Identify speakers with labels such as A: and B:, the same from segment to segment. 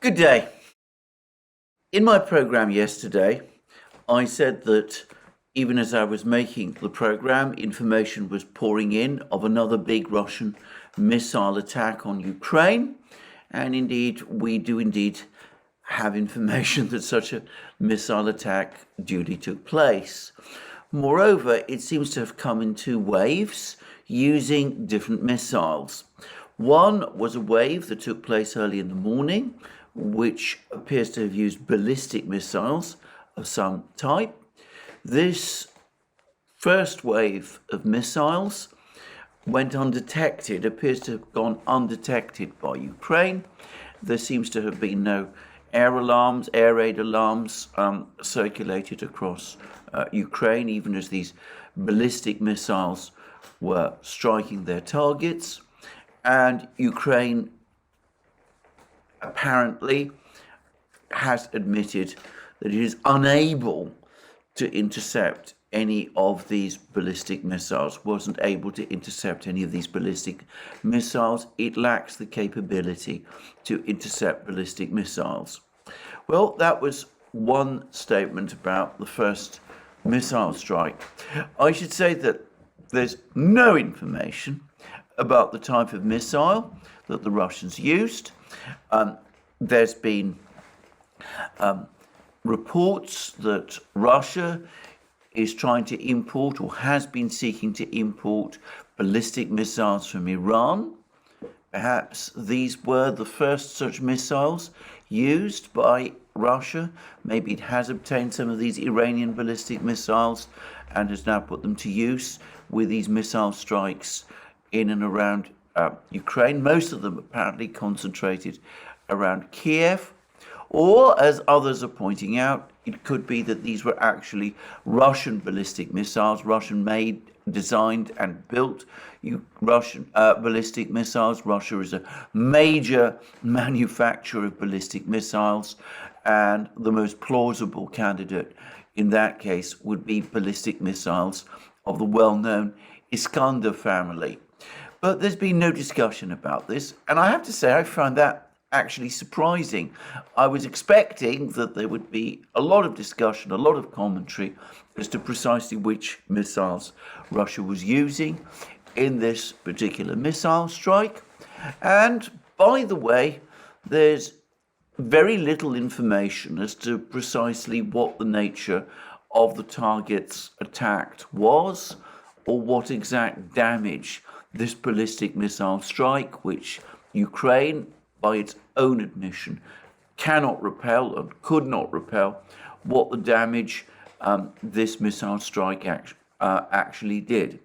A: Good day. In my program yesterday, I said that even as I was making the program, information was pouring in of another big Russian missile attack on Ukraine. And indeed, we do indeed have information that such a missile attack duly took place. Moreover, it seems to have come in two waves using different missiles. One was a wave that took place early in the morning, which appears to have used ballistic missiles of some type. This first wave of missiles went undetected, appears to have gone undetected by Ukraine. There seems to have been no air raid alarms circulated across Ukraine, even as these ballistic missiles were striking their targets. And Ukraine apparently has admitted that it is unable to intercept any of these ballistic missiles, wasn't able to intercept any of these ballistic missiles. It lacks the capability to intercept ballistic missiles. Well, that was one statement about the first missile strike. I should say that there's no information about the type of missile that the Russians used. There's been reports that Russia is trying to import or has been seeking to import ballistic missiles from Iran. Perhaps these were the first such missiles used by Russia. Maybe it has obtained some of these Iranian ballistic missiles and has now put them to use with these missile strikes in and around Ukraine, most of them apparently concentrated around Kiev. Or, as others are pointing out, it could be that these were actually Russian ballistic missiles, Russian-made, designed and built Russian ballistic missiles. Russia is a major manufacturer of ballistic missiles, and the most plausible candidate in that case would be ballistic missiles of the well-known Iskander family. But there's been no discussion about this, and I have to say I find that actually surprising. I was expecting that there would be a lot of discussion, a lot of commentary as to precisely which missiles Russia was using in this particular missile strike. And by the way, there's very little information as to precisely what the nature of the targets attacked was, or what exact damage this ballistic missile strike, which Ukraine, by its own admission, cannot repel and could not repel, what the damage this missile strike actually did.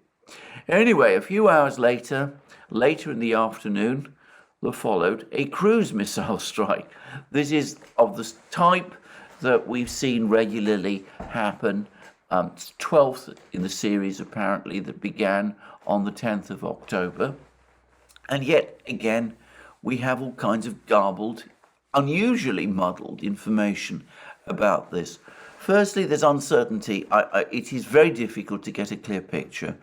A: Anyway, a few hours later in the afternoon, there followed a cruise missile strike. This is of the type that we've seen regularly happen. 12th in the series, apparently, that began on the 10th of October. And yet, again, we have all kinds of garbled, unusually muddled information about this. Firstly, there's uncertainty. It is very difficult to get a clear picture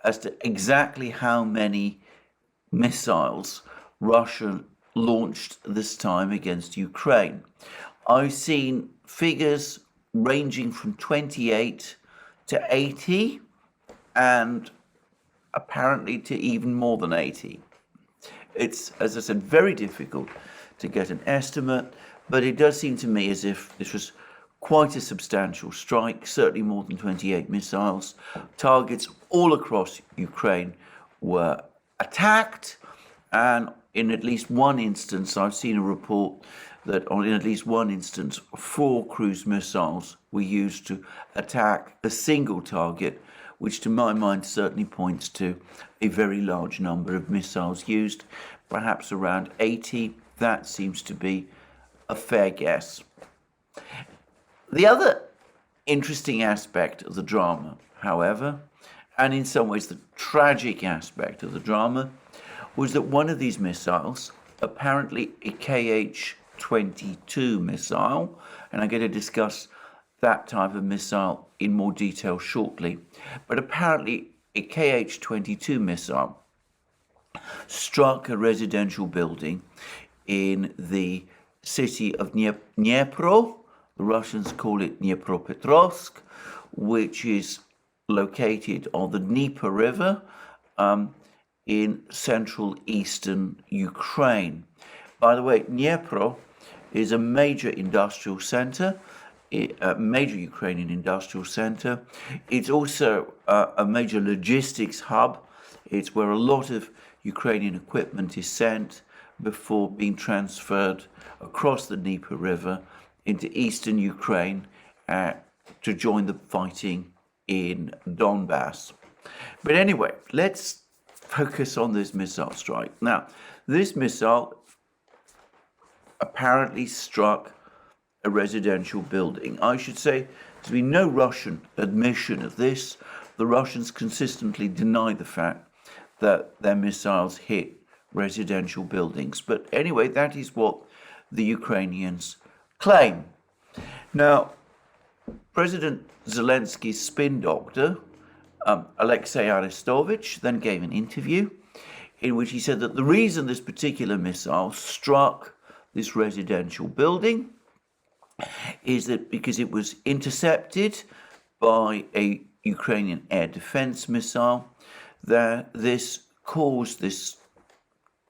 A: as to exactly how many missiles Russia launched this time against Ukraine. I've seen figures ranging from 28 to 80 and apparently to even more than 80. It's, as I said, very difficult to get an estimate, but it does seem to me as if this was quite a substantial strike, certainly more than 28 missiles. Targets all across Ukraine were attacked, and in at least one instance, I've seen a report that in at least one instance, 4 cruise missiles were used to attack a single target, which to my mind certainly points to a very large number of missiles used, perhaps around 80. That seems to be a fair guess. The other interesting aspect of the drama, however, and in some ways the tragic aspect of the drama, was that one of these missiles, apparently a KH-22 missile, and I'm going to discuss that type of missile in more detail shortly, but apparently a KH-22 missile struck a residential building in the city of Dnipro. The Russians call it Dnipropetrovsk, which is located on the Dnieper River in central eastern Ukraine. By the way, Dnipro is a major industrial center, a major Ukrainian industrial center. It's also a major logistics hub. It's where a lot of Ukrainian equipment is sent before being transferred across the Dnieper River into eastern Ukraine to join the fighting in Donbass. But anyway, let's focus on this missile strike. Now, this missile apparently struck a residential building. I should say there's been no Russian admission of this. The Russians consistently deny the fact that their missiles hit residential buildings. But anyway, that is what the Ukrainians claim. Now, President Zelensky's spin doctor, Alexei Arestovich, then gave an interview in which he said that the reason this particular missile struck this residential building is that because it was intercepted by a Ukrainian air defense missile, that this caused this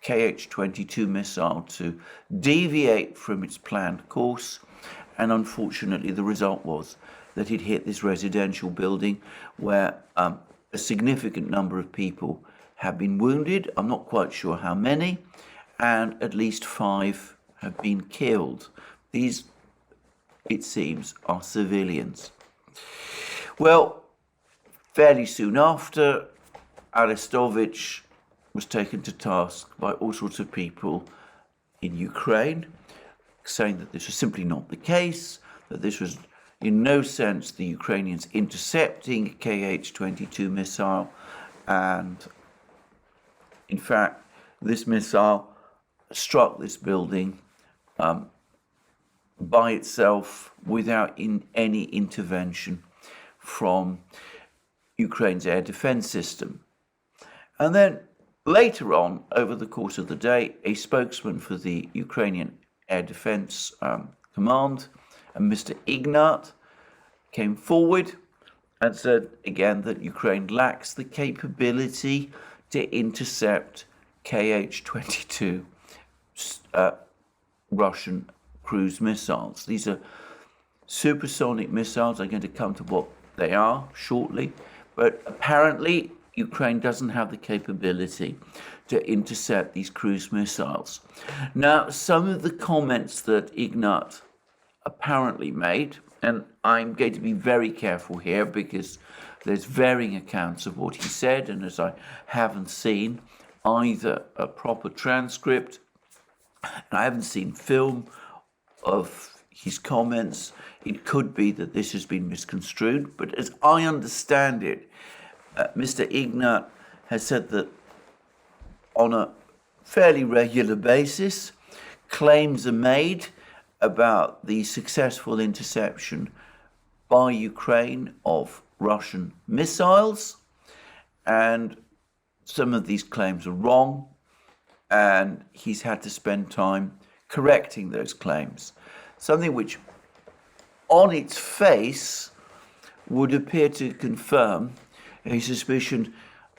A: Kh-22 missile to deviate from its planned course, and unfortunately the result was that it hit this residential building where a significant number of people have been wounded. I'm not quite sure how many, and at least 5 have been killed. These, it seems, are civilians. Well, fairly soon after, Arestovich was taken to task by all sorts of people in Ukraine, saying that this was simply not the case, that this was in no sense the Ukrainians intercepting a Kh-22 missile, and in fact, this missile struck this building by itself without any intervention from Ukraine's air defense system. And then later on, over the course of the day, a spokesman for the Ukrainian Air Defense Command, Mr. Ignat, came forward and said again that Ukraine lacks the capability to intercept Kh-22 Russian cruise missiles. These are supersonic missiles. I'm going to come to what they are shortly, but apparently Ukraine doesn't have the capability to intercept these cruise missiles. Now, some of the comments that Ignat apparently made, and I'm going to be very careful here because there's varying accounts of what he said, and as I haven't seen either a proper transcript, and I haven't seen film of his comments, it could be that this has been misconstrued, but as I understand it, Mr. Ignat has said that on a fairly regular basis, claims are made about the successful interception by Ukraine of Russian missiles, and some of these claims are wrong, and he's had to spend time correcting those claims. Something which, on its face, would appear to confirm a suspicion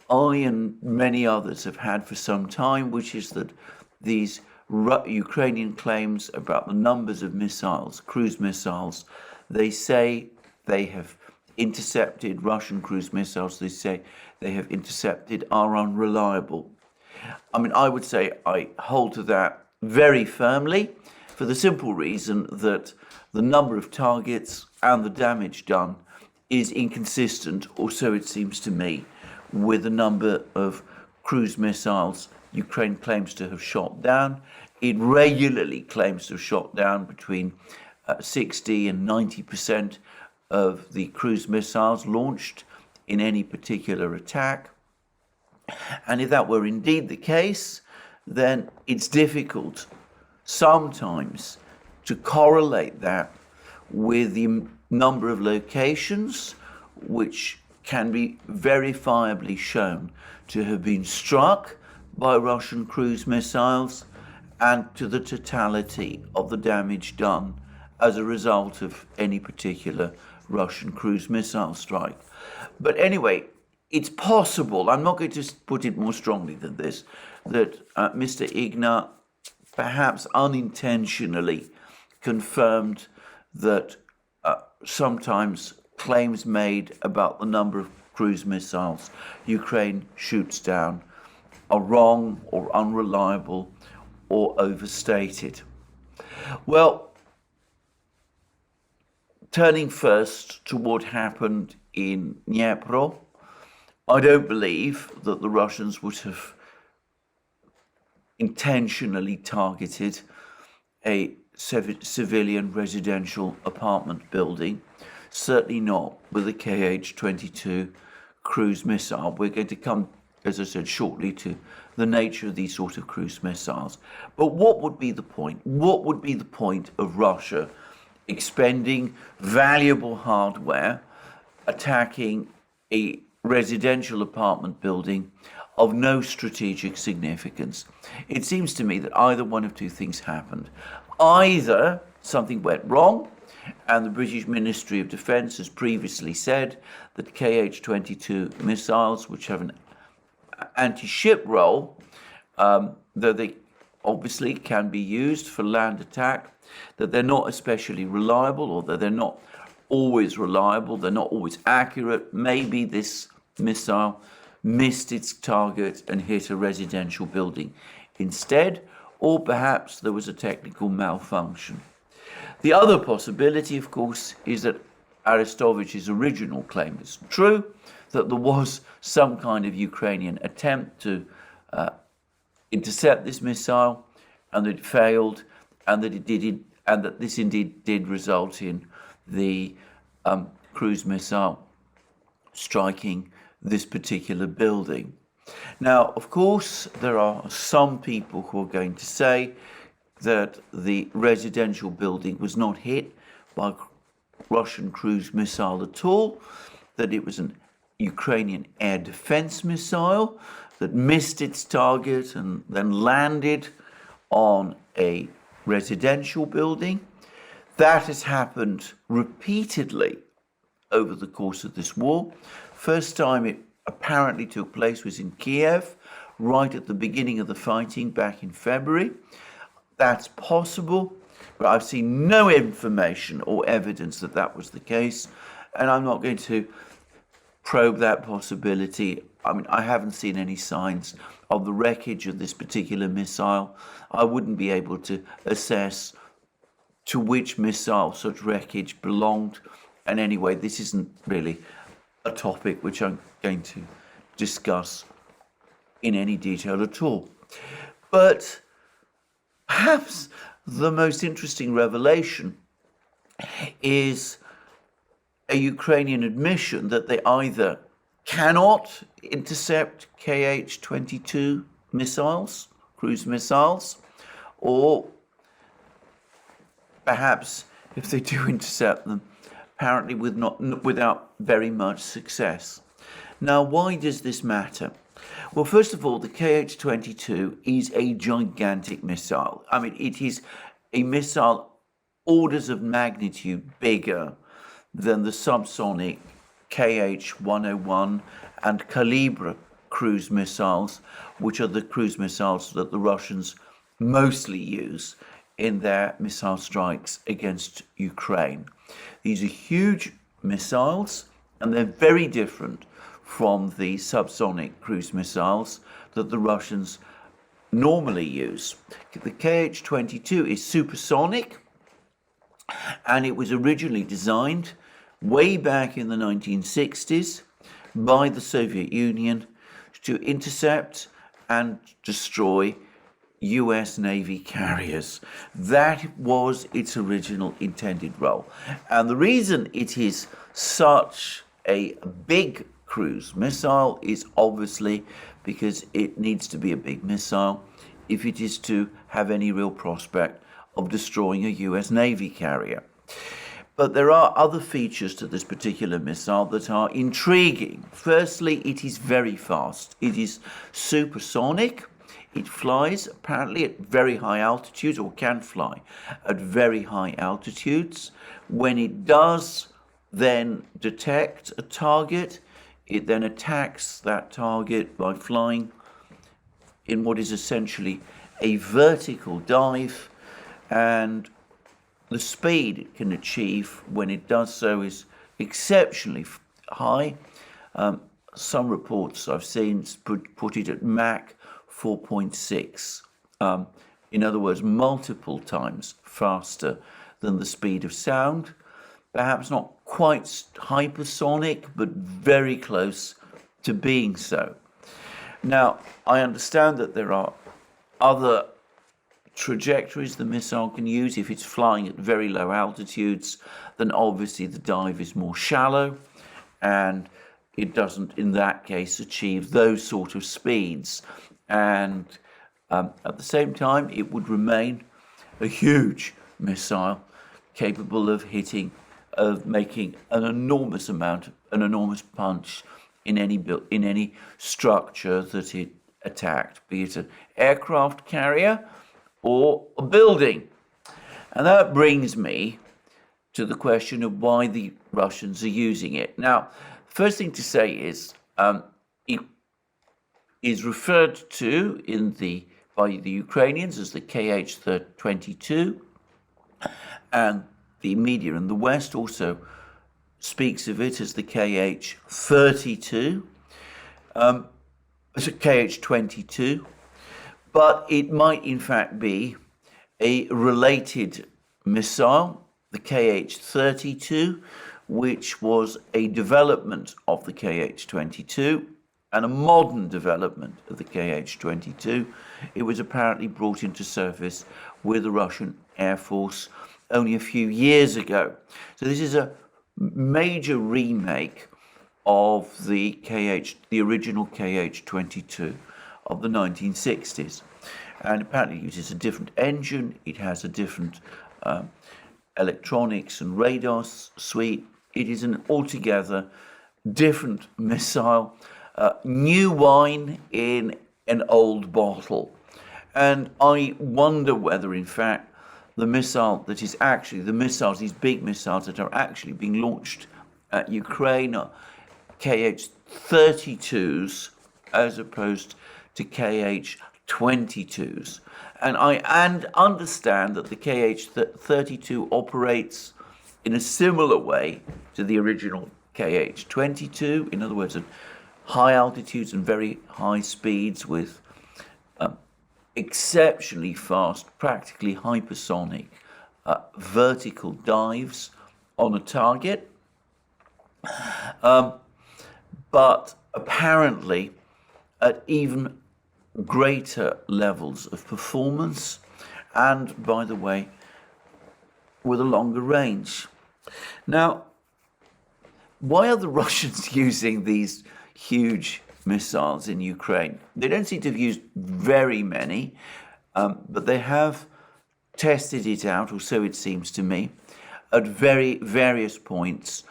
A: I and many others have had for some time, which is that these Ukrainian claims about the numbers of missiles, cruise missiles, they say they have intercepted Russian cruise missiles, they say they have intercepted, are unreliable. I mean, I would say I hold to that very firmly for the simple reason that the number of targets and the damage done is inconsistent, or so it seems to me, with the number of cruise missiles Ukraine claims to have shot down. It regularly claims to have shot down between 60 and 90% of the cruise missiles launched in any particular attack. And if that were indeed the case, then it's difficult sometimes to correlate that with the number of locations which can be verifiably shown to have been struck by Russian cruise missiles, and to the totality of the damage done as a result of any particular Russian cruise missile strike. But anyway, it's possible, I'm not going to put it more strongly than this, that Mr. Igna perhaps unintentionally confirmed that sometimes claims made about the number of cruise missiles Ukraine shoots down are wrong or unreliable or overstated. Well, turning first to what happened in Dnipro, I don't believe that the Russians would have intentionally targeted a civilian residential apartment building, certainly not with a Kh-22 cruise missile. We're going to come, as I said, shortly to the nature of these sort of cruise missiles. But what would be the point? What would be the point of Russia expending valuable hardware, attacking a residential apartment building of no strategic significance? It seems to me that either one of two things happened. Either something went wrong, and the British Ministry of Defence has previously said that Kh-22 missiles, which have an anti-ship role, though they obviously can be used for land attack, that they're not especially reliable, or that they're not always reliable, they're not always accurate. Maybe this missile missed its target and hit a residential building instead, or perhaps there was a technical malfunction. The other possibility, of course, is that Aristovich's original claim is true, that there was some kind of Ukrainian attempt to intercept this missile, and that it failed, and that this indeed did result in the cruise missile striking this particular building. Now, of course, there are some people who are going to say that the residential building was not hit by a Russian cruise missile at all, that it was an Ukrainian air defense missile that missed its target and then landed on a residential building. That has happened repeatedly over the course of this war. First time it apparently took place was in Kiev, right at the beginning of the fighting back in February. That's possible, but I've seen no information or evidence that that was the case, and I'm not going to probe that possibility. I mean, I haven't seen any signs of the wreckage of this particular missile. I wouldn't be able to assess to which missile such wreckage belonged. And anyway, this isn't really a topic which I'm going to discuss in any detail at all. But perhaps the most interesting revelation is a Ukrainian admission that they either cannot intercept Kh-22 missiles, cruise missiles, or perhaps if they do intercept them, apparently without very much success. Now, why does this matter? Well, first of all, the Kh-22 is a gigantic missile. I mean, it is a missile orders of magnitude bigger than the subsonic Kh-101 and Kalibr cruise missiles, which are the cruise missiles that the Russians mostly use in their missile strikes against Ukraine. These are huge missiles, and they're very different from the subsonic cruise missiles that the Russians normally use. The Kh-22 is supersonic, and it was originally designed way back in the 1960s by the Soviet Union to intercept and destroy US Navy carriers. That was its original intended role. And the reason it is such a big cruise missile is obviously because it needs to be a big missile if it is to have any real prospect of destroying a US Navy carrier. But there are other features to this particular missile that are intriguing. Firstly, it is very fast. It is supersonic. It flies apparently at very high altitudes, or can fly at very high altitudes. When it does then detect a target, it then attacks that target by flying in what is essentially a vertical dive, and the speed it can achieve when it does so is exceptionally high. Some reports I've seen put it at Mach 4.6. In other words, multiple times faster than the speed of sound. Perhaps not quite hypersonic, but very close to being so. Now, I understand that there are other trajectories the missile can use. If it's flying at very low altitudes, then obviously the dive is more shallow, and it doesn't, in that case, achieve those sort of speeds. And at the same time, it would remain a huge missile capable of making an enormous punch in any structure that it attacked, be it an aircraft carrier or a building. And that brings me to the question of why the Russians are using it. Now, first thing to say is it is referred to by the Ukrainians as the KH-22, and the media in the West also speaks of it as the KH-32, as a KH-22, but it might in fact be a related missile, the KH-32, which was a development of the KH-22 and a modern development of the KH-22. It was apparently brought into service with the Russian Air Force only a few years ago. So this is a major remake of the original KH-22 of the 1960s. And apparently it uses a different engine, it has a different electronics and radar suite. It is an altogether different missile, new wine in an old bottle. And I wonder whether, in fact, the missile that is actually, these big missiles that are actually being launched at Ukraine are KH-32s as opposed to KH-22s. And I understand that the KH-32 operates in a similar way to the original KH-22, in other words, at high altitudes and very high speeds with exceptionally fast, practically hypersonic vertical dives on a target. But apparently at even greater levels of performance, and by the way, with a longer range. Now, why are the Russians using these huge missiles in Ukraine? They don't seem to have used very many, but they have tested it out, or so it seems to me, at various points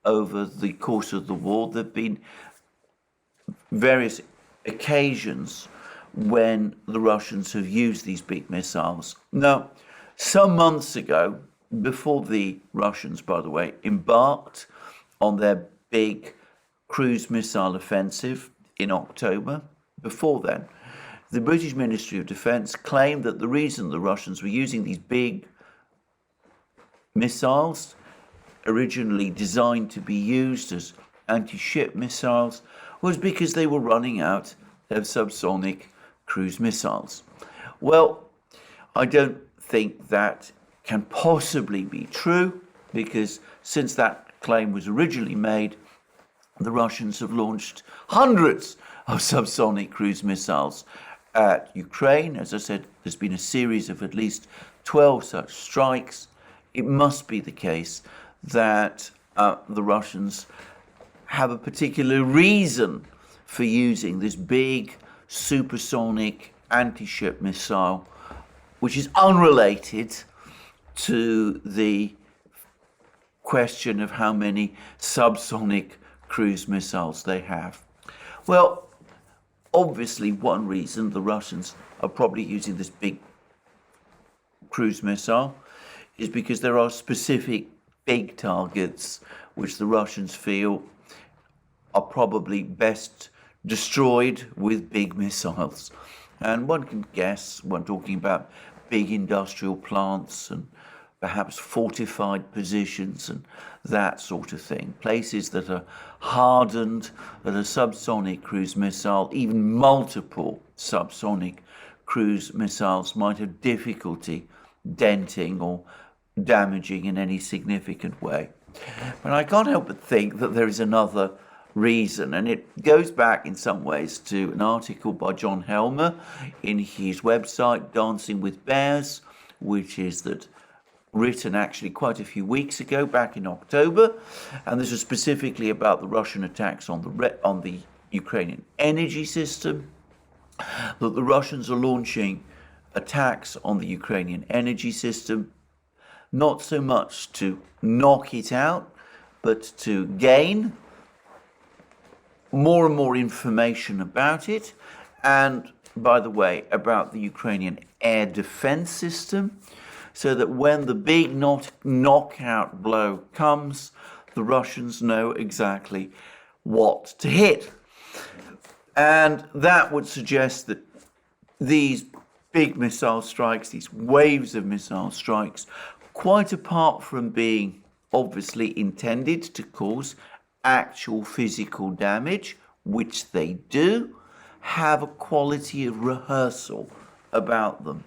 A: over the course of the war. There have been various occasions when the Russians have used these big missiles. Now, some months ago, before the Russians, by the way, embarked on their big cruise missile offensive in October, before then, the British Ministry of Defence claimed that the reason the Russians were using these big missiles, originally designed to be used as anti-ship missiles, was because they were running out of subsonic cruise missiles. Well, I don't think that can possibly be true, because since that claim was originally made, the Russians have launched hundreds of subsonic cruise missiles at Ukraine. As I said, there's been a series of at least 12 such strikes. It must be the case that the Russians have a particular reason for using this big supersonic anti-ship missile, which is unrelated to the question of how many subsonic cruise missiles they have. Well, obviously one reason the Russians are probably using this big cruise missile is because there are specific big targets which the Russians feel are probably best destroyed with big missiles. And one can guess, when talking about big industrial plants and perhaps fortified positions and that sort of thing, places that are hardened, that a subsonic cruise missile, even multiple subsonic cruise missiles might have difficulty denting or damaging in any significant way. But I can't help but think that there is another reason, and it goes back in some ways to an article by John Helmer in his website Dancing with Bears, which is written actually quite a few weeks ago, back in October, and this is specifically about the Russian attacks on the Ukrainian energy system, that the Russians are launching attacks on the Ukrainian energy system, not so much to knock it out, but to gain more and more information about it, and, by the way, about the Ukrainian air defense system, so that when the big knockout blow comes, the Russians know exactly what to hit. And that would suggest that these big missile strikes, these waves of missile strikes, quite apart from being obviously intended to cause actual physical damage, which they do, have a quality of rehearsal about them.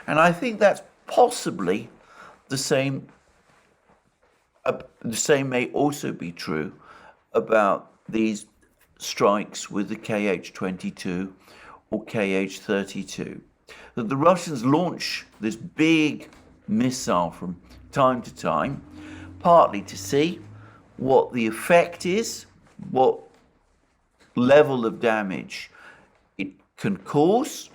A: And I think that's possibly the same may also be true about these strikes with the KH-22 or KH-32. That the Russians launch this big missile from time to time, partly to see what the effect is, what level of damage it can cause,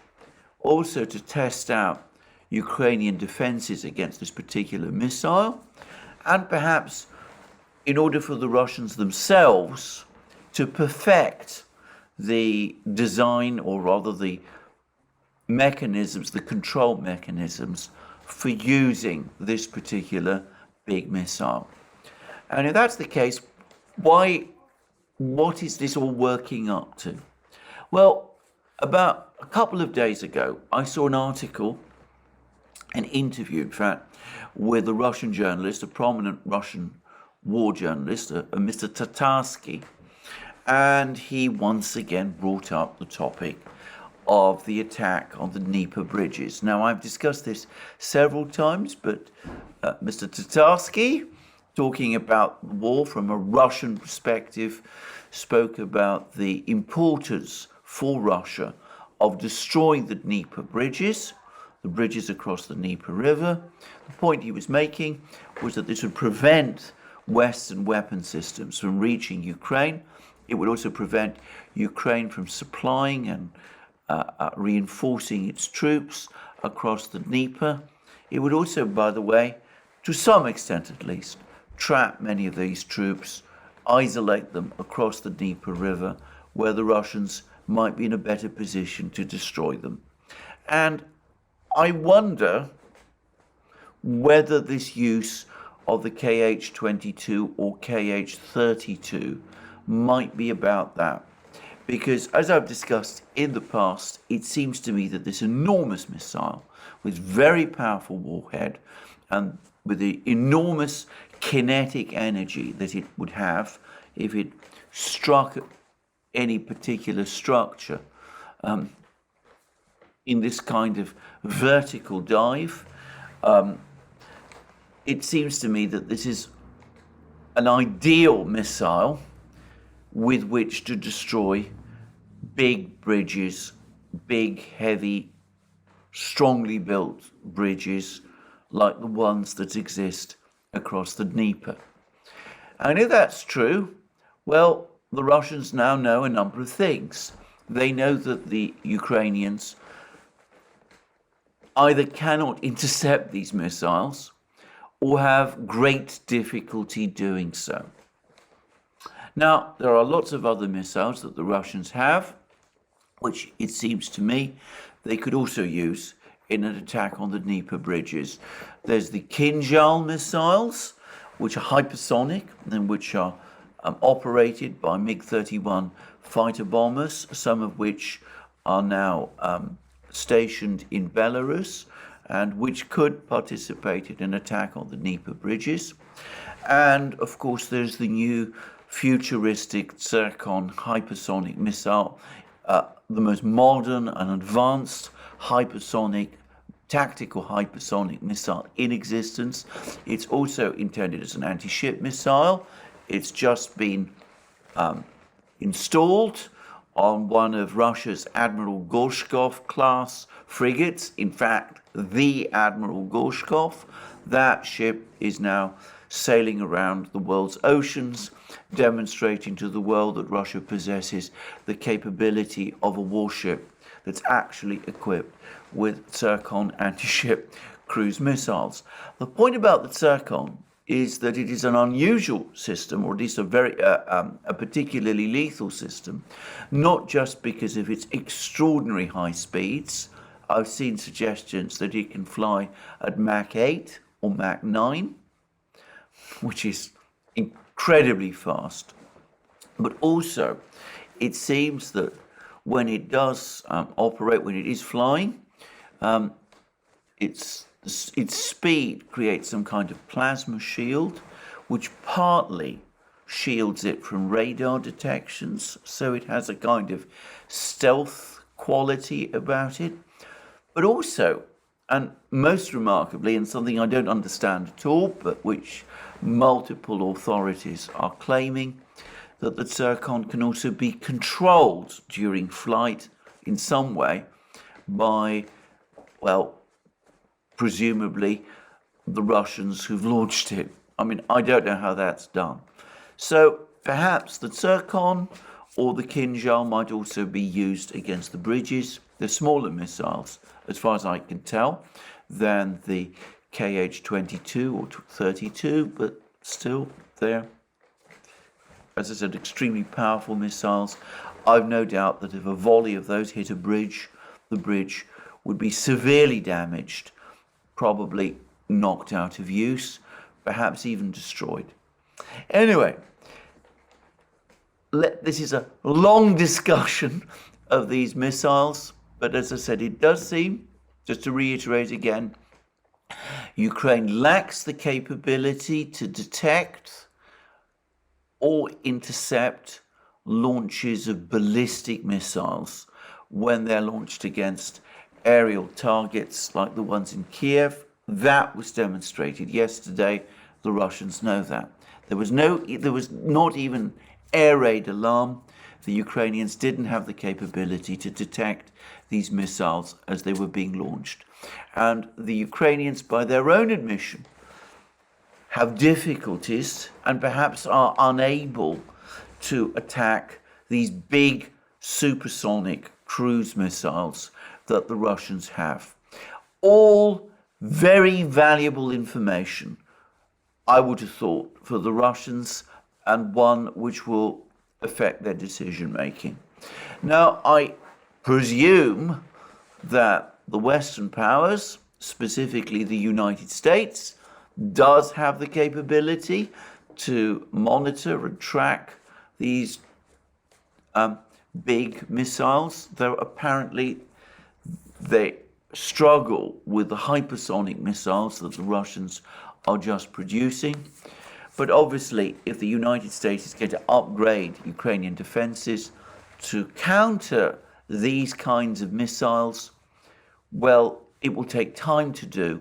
A: also to test out Ukrainian defenses against this particular missile, and perhaps in order for the Russians themselves to perfect the design, or rather the mechanisms, the control mechanisms for using this particular big missile. And if that's the case, what is this all working up to? Well, about a couple of days ago, I saw an article, an interview, in fact, with a Russian journalist, a prominent Russian war journalist, a Mr. Tatarsky, and he once again brought up the topic of the attack on the Dnieper bridges. Now, I've discussed this several times, but Mr. Tatarsky, talking about the war from a Russian perspective, spoke about the importance for Russia of destroying the Dnieper bridges, the bridges across the Dnieper River. The point he was making was that this would prevent Western weapon systems from reaching Ukraine. It would also prevent Ukraine from supplying and reinforcing its troops across the Dnieper. It would also, by the way, to some extent at least, trap many of these troops, isolate them across the Dnieper River, where the Russians might be in a better position to destroy them. And I wonder whether this use of the KH-22 or KH-32 might be about that. Because, as I've discussed in the past, it seems to me that this enormous missile with very powerful warhead and with the enormous kinetic energy that it would have if it struck any particular structure in this kind of vertical dive, it seems to me that this is an ideal missile with which to destroy big bridges, big, heavy, strongly built bridges like the ones that exist across the Dnieper. And if that's true, well, the Russians now know a number of things. They know that the Ukrainians either cannot intercept these missiles or have great difficulty doing so. Now, there are lots of other missiles that the Russians have, which it seems to me they could also use in an attack on the Dnieper bridges. There's the Kinjal missiles, which are hypersonic and which are operated by MiG-31 fighter bombers, some of which are now stationed in Belarus and which could participate in an attack on the Dnieper bridges. And of course, there's the new futuristic Zircon hypersonic missile, the most modern and advanced hypersonic, tactical hypersonic missile in existence. It's also intended as an anti-ship missile. It's just been installed on one of Russia's Admiral Gorshkov class frigates. In fact, the Admiral Gorshkov. That ship is now sailing around the world's oceans, demonstrating to the world that Russia possesses the capability of a warship that's actually equipped with Zircon anti-ship cruise missiles. The point about the Zircon is that it is an unusual system, or at least a particularly lethal system, not just because of its extraordinary high speeds. I've seen suggestions that it can fly at Mach 8 or Mach 9, which is incredibly fast. But also, it seems that when it does operate, when it is flying, its speed creates some kind of plasma shield, which partly shields it from radar detections, so it has a kind of stealth quality about it. But also, and most remarkably, and something I don't understand at all, but which multiple authorities are claiming, that the Zircon can also be controlled during flight in some way by, well, presumably the Russians who've launched it. I mean, I don't know how that's done. So perhaps the Zircon or the Kinjal might also be used against the bridges. They're smaller missiles, as far as I can tell, than the KH-22 or 32, but still they're, as I said, extremely powerful missiles. I've no doubt that if a volley of those hit a bridge, the bridge would be severely damaged, probably knocked out of use, perhaps even destroyed. Anyway, this is a long discussion of these missiles, but as I said, it does seem, just to reiterate again, Ukraine lacks the capability to detect or intercept launches of ballistic missiles when they're launched against aerial targets like the ones in Kiev. That was demonstrated yesterday. The Russians know that. There was not even air raid alarm. The Ukrainians didn't have the capability to detect these missiles as they were being launched. And the Ukrainians, by their own admission, have difficulties and perhaps are unable to attack these big supersonic cruise missiles that the Russians have. All very valuable information, I would have thought, for the Russians, and one which will affect their decision making. Now, I presume that the Western powers, specifically the United States, does have the capability to monitor and track these big missiles, though apparently they struggle with the hypersonic missiles that the Russians are just producing. But obviously, if the United States is going to upgrade Ukrainian defenses to counter these kinds of missiles, well, it will take time to do.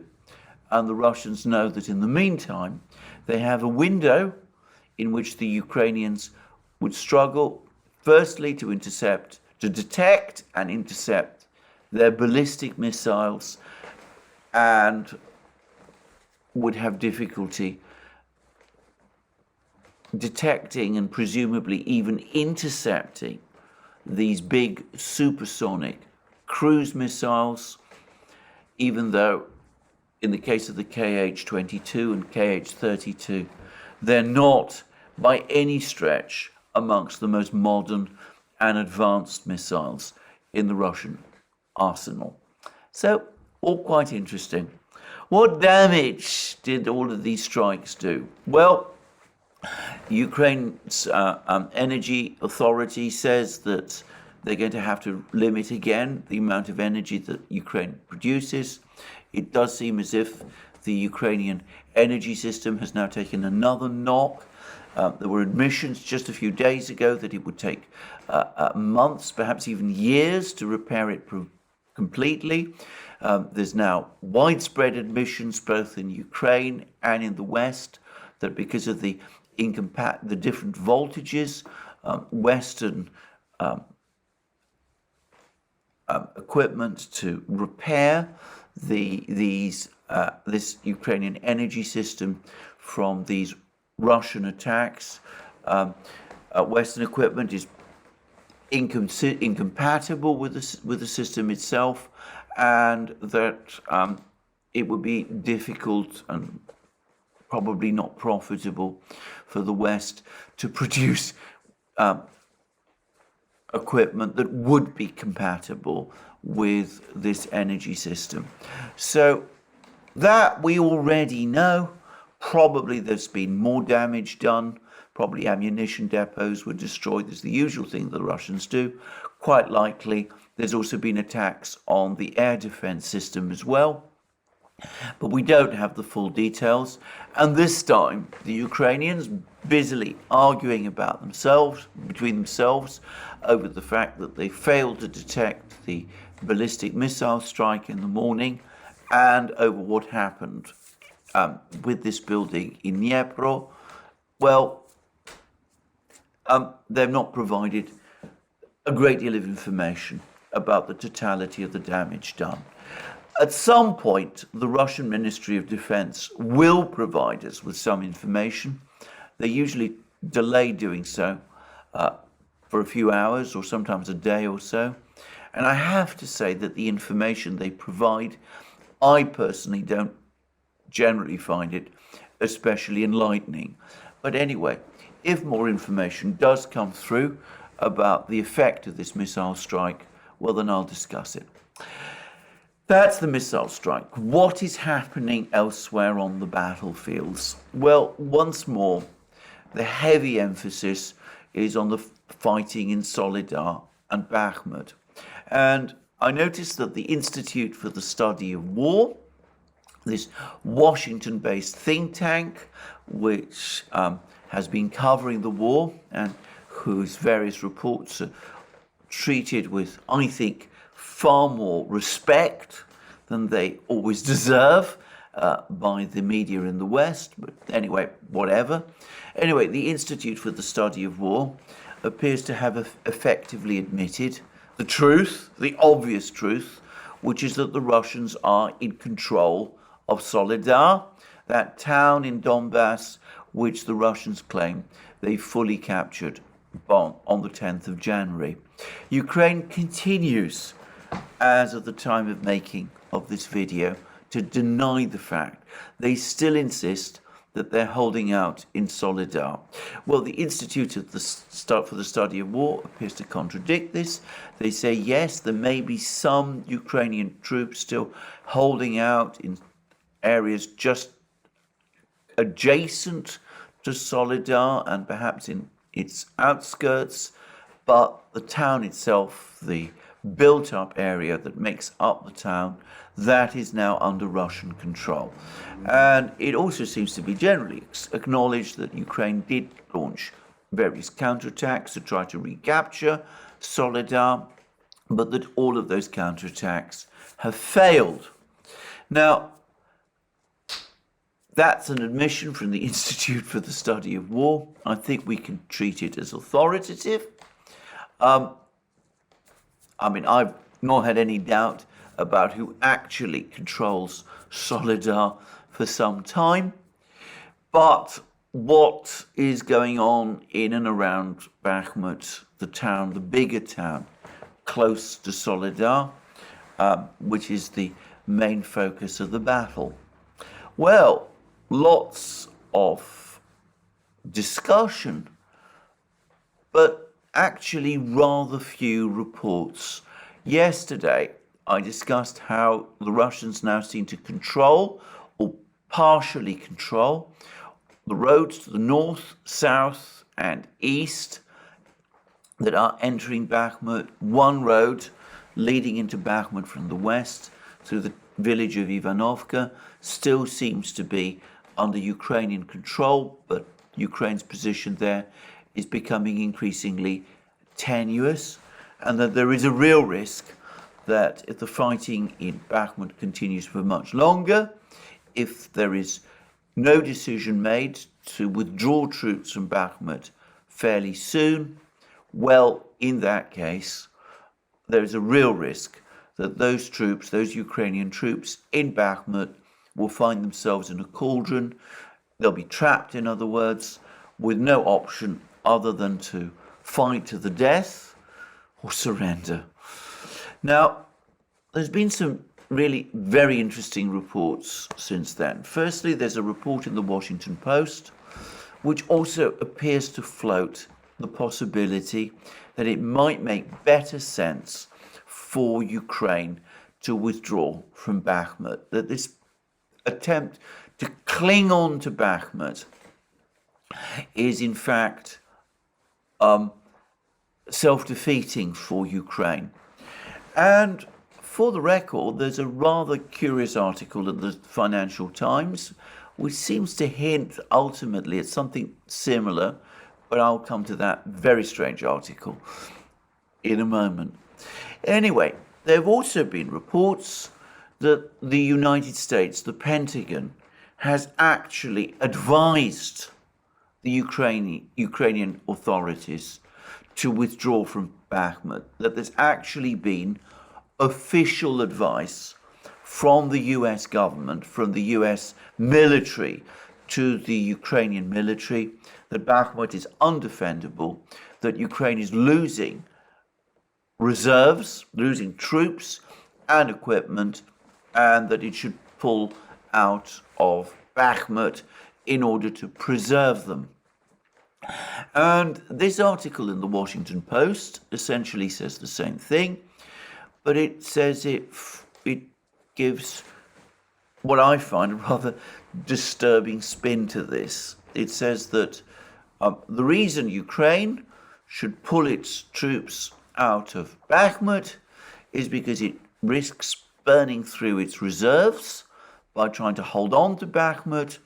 A: And the Russians know that in the meantime, they have a window in which the Ukrainians would struggle, firstly, to detect and intercept their ballistic missiles, and would have difficulty detecting and presumably even intercepting these big supersonic cruise missiles, even though in the case of the KH-22 and KH-32, they're not by any stretch amongst the most modern and advanced missiles in the Russian arsenal. So, all quite interesting. What damage did all of these strikes do? Well, Ukraine's energy authority says that they're going to have to limit again the amount of energy that Ukraine produces. It does seem as if the Ukrainian energy system has now taken another knock. There were admissions just a few days ago that it would take months, perhaps even years, to repair it completely. There's now widespread admissions both in Ukraine and in the West that because of the different voltages, Western equipment to repair this Ukrainian energy system from these Russian attacks. Western equipment is incompatible with the system itself, and that it would be difficult and probably not profitable for the West to produce equipment that would be compatible with this energy system. So that we already know. Probably there's been more damage done. Probably ammunition depots were destroyed. There's the usual thing that the Russians do. Quite likely there's also been attacks on the air defense system as well. But we don't have the full details. And this time, the Ukrainians busily arguing about between themselves, over the fact that they failed to detect the ballistic missile strike in the morning, and over what happened with this building in Dnipro. Well, they've not provided a great deal of information about the totality of the damage done. At some point, the Russian Ministry of Defense will provide us with some information. They usually delay doing so for a few hours or sometimes a day or so. And I have to say that the information they provide, I personally don't generally find it especially enlightening. But anyway, if more information does come through about the effect of this missile strike, well, then I'll discuss it. That's the missile strike. What is happening elsewhere on the battlefields? Well, once more, the heavy emphasis is on the fighting in Soledar and Bakhmut. And I noticed that the Institute for the Study of War, this Washington-based think tank, which has been covering the war and whose various reports are treated with, I think, far more respect than they always deserve by the media in the West. But anyway, whatever. Anyway, the Institute for the Study of War appears to have effectively admitted the truth, the obvious truth, which is that the Russians are in control of Soledar, that town in Donbass, which the Russians claim they fully captured on the 10th of January. Ukraine continues, as of the time of making of this video, to deny the fact. They still insist that they're holding out in Soledar. Well, the Institute for the Study of War appears to contradict this. They say, yes, there may be some Ukrainian troops still holding out in areas just adjacent to Soledar and perhaps in its outskirts, but the town itself, the built-up area that makes up the town, that is now under Russian control. And it also seems to be generally acknowledged that Ukraine did launch various counterattacks to try to recapture Soledar, but that all of those counterattacks have failed. Now, that's an admission from the Institute for the Study of War. I think we can treat it as authoritative. I've not had any doubt about who actually controls Soledar for some time. But what is going on in and around Bakhmut, the town, the bigger town, close to Soledar, which is the main focus of the battle? Well, lots of discussion, but actually rather few reports. Yesterday, I discussed how the Russians now seem to control, or partially control, the roads to the north, south, and east that are entering Bakhmut. One road leading into Bakhmut from the west through the village of Ivanovka still seems to be under Ukrainian control, but Ukraine's position there is becoming increasingly tenuous, and that there is a real risk that if the fighting in Bakhmut continues for much longer, if there is no decision made to withdraw troops from Bakhmut fairly soon, well, in that case, there is a real risk that those troops, those Ukrainian troops in Bakhmut, will find themselves in a cauldron. They'll be trapped, in other words, with no option other than to fight to the death or surrender. Now, there's been some really very interesting reports since then. Firstly, there's a report in the Washington Post which also appears to float the possibility that it might make better sense for Ukraine to withdraw from Bakhmut, that this attempt to cling on to Bakhmut is in fact self-defeating for Ukraine. And for the record, there's a rather curious article in the Financial Times which seems to hint ultimately at something similar, but I'll come to that very strange article in a moment. Anyway, there have also been reports that the United States, the Pentagon, has actually advised the Ukrainian authorities to withdraw from Bakhmut, that there's actually been official advice from the US government, from the US military to the Ukrainian military, that Bakhmut is undefendable, that Ukraine is losing reserves, losing troops and equipment, and that it should pull out of Bakhmut in order to preserve them. And this article in the Washington Post essentially says the same thing, but it says it gives what I find a rather disturbing spin to this. It says that the reason Ukraine should pull its troops out of Bakhmut is because it risks burning through its reserves by trying to hold on to Bakhmut,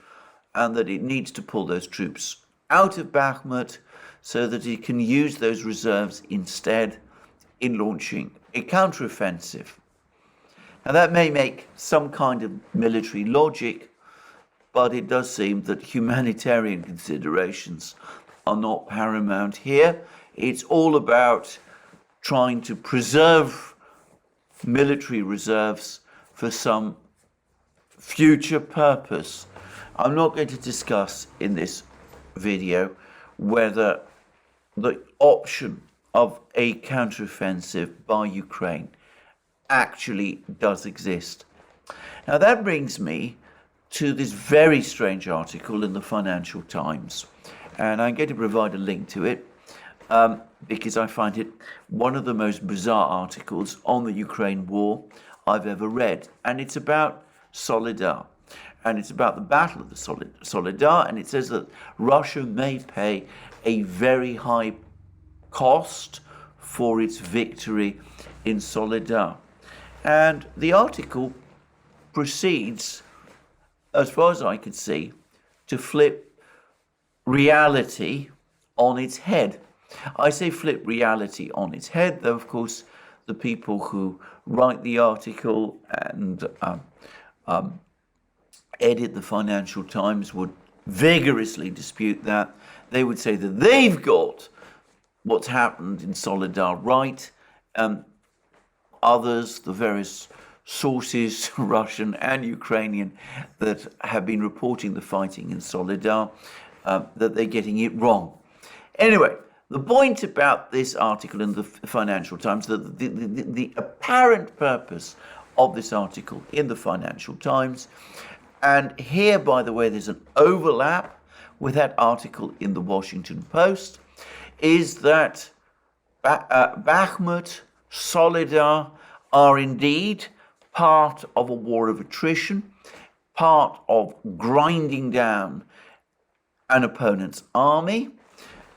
A: and that it needs to pull those troops out of Bakhmut so that it can use those reserves instead in launching a counteroffensive. Now that may make some kind of military logic, but it does seem that humanitarian considerations are not paramount here. It's all about trying to preserve military reserves for some future purpose. I'm not going to discuss in this video whether the option of a counteroffensive by Ukraine actually does exist. Now that brings me to this very strange article in the Financial Times, and I'm going to provide a link to it because I find it one of the most bizarre articles on the Ukraine war I've ever read, and it's about Solidar, and it's about the Battle of the Solidar, and it says that Russia may pay a very high cost for its victory in Solidar. And the article proceeds, as far as I could see, to flip reality on its head. I say flip reality on its head, though of course the people who write the article and edit the Financial Times would vigorously dispute that. They would say that they've got what's happened in Solidar right. Others, the various sources, Russian and Ukrainian, that have been reporting the fighting in Solidar, that they're getting it wrong. Anyway, the point about this article in the Financial Times, the apparent purpose of this article in the Financial Times, and here, by the way, there's an overlap with that article in the Washington Post, is that Bakhmut, Solidar are indeed part of a war of attrition, part of grinding down an opponent's army.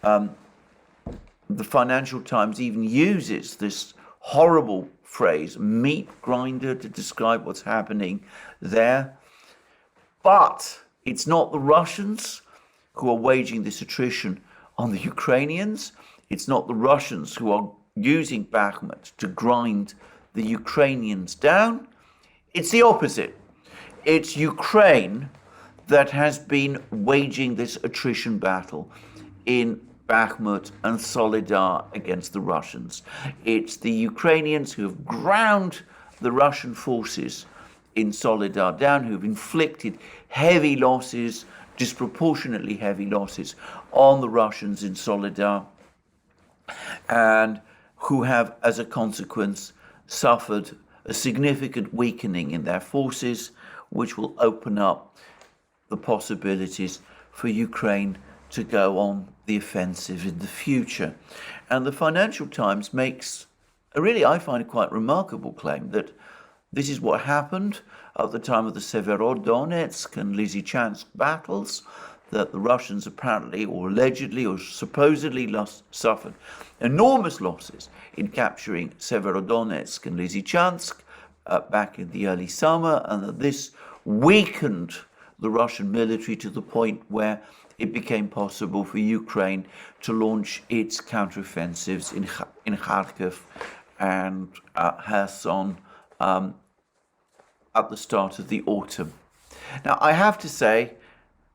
A: The Financial Times even uses this horrible phrase, meat grinder, to describe what's happening there. But it's not the Russians who are waging this attrition on the Ukrainians. It's not the Russians who are using Bakhmut to grind the Ukrainians down. It's the opposite. It's Ukraine that has been waging this attrition battle in Bakhmut and Solidar against the Russians. It's the Ukrainians who have ground the Russian forces in Solidar down, who've inflicted heavy losses, disproportionately heavy losses, on the Russians in Solidar, and who have, as a consequence, suffered a significant weakening in their forces, which will open up the possibilities for Ukraine to go on the offensive in the future. And the Financial Times makes really, I find it quite remarkable claim that this is what happened at the time of the Severodonetsk and Lysychansk battles, that the Russians apparently or allegedly or supposedly suffered enormous losses in capturing Severodonetsk and Lysychansk back in the early summer, and that this weakened the Russian military to the point where it became possible for Ukraine to launch its counteroffensives in Kharkiv and Kherson at the start of the autumn. Now, I have to say